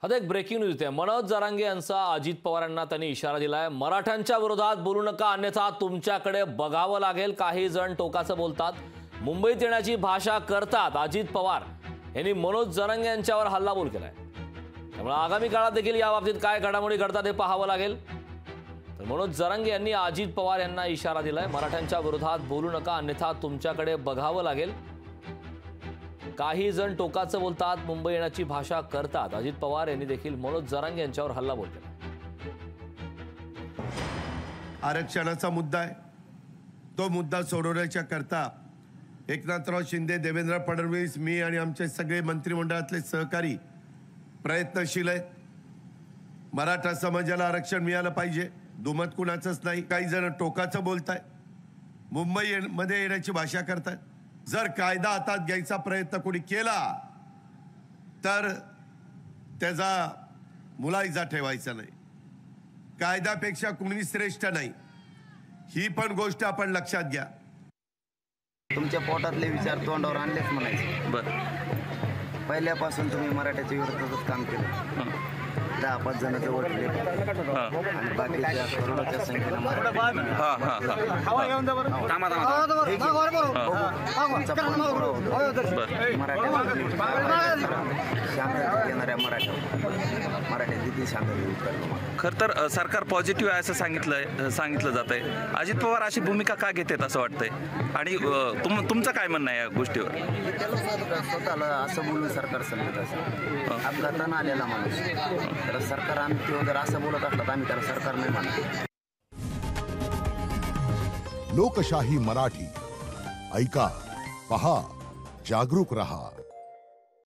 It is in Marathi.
आता एक ब्रेकिंग न्यूज आहे। मनोज जरांगे यांचा अजित पवारांना त्यांनी इशारा दिलाय। मराठ्यांच्या विरोधात बोलू नका, अन्यथा तुमच्याकडे बघावं लागेल। काही जण टोकाचं बोलतात, मुंबईत येण्याची भाषा करतात। अजित पवार यांनी मनोज जरांगे यांच्यावर हल्लाबोल केलाय। त्यामुळे आगामी काळात देखील या बाबतीत काय घडामोडी घडतात हे पाहावं लागेल। तर मनोज जरांगे यांनी अजित पवार यांना इशारा दिलाय, मराठ्यांच्या विरोधात बोलू नका, अन्यथा तुमच्याकडे बघावं लागेल। काही जण टोकाचं बोलतात, मुंबई येण्याची भाषा करतात। अजित पवार यांनी देखील मनोज जरांगे यांच्यावर हल्लाबोल केला। आरक्षणाचा मुद्दा आहे, तो मुद्दा सोडवण्याच्या करता एकनाथराव शिंदे, देवेंद्र फडणवीस, मी आणि आमचे सगळे मंत्रिमंडळातले सहकारी प्रयत्नशील आहेत। मराठा समाजाला आरक्षण मिळालं पाहिजे, दुमत कुणाचंच नाही। काही जण टोकाचं बोलताय, मुंबई मध्ये येण्याची भाषा करतायत। जर कायदा हातात घ्यायचा प्रयत्न कोणी केला तर त्याचा मुलायजा ठेवायचा नाही। कायद्यापेक्षा कुणी श्रेष्ठ नाही, ही पण गोष्ट आपण लक्षात घ्या। तुमच्या पोटातले विचार तोंडावर आणलेच म्हणायचे। बरं, पहिल्यापासून तुम्ही मराठ्याच्या विरोधातच काम केलं। 10-5 जण जवळ ठेवले आणि बाकीच्या करोडोच्या संख्येनं येणाऱ्या मराठ्या दिदी शांत। खरं तर सरकार पॉझिटिव्ह आहे असं सांगितलं जात आहे। अजित पवार अशी भूमिका का घेतात असं वाटतंय, आणि तुमचं काय म्हणणं आहे या गोष्टीवर? त्याला स्वतःला असं बोलून सरकार समजत असं अपघातानं आलेला माणूस, तर सरकार आम्ही जर असं बोलत असलं तर आम्ही त्याला सरकार नाही मानतो। लोकशाही मराठी ऐका, पहा, जागरूक रहा।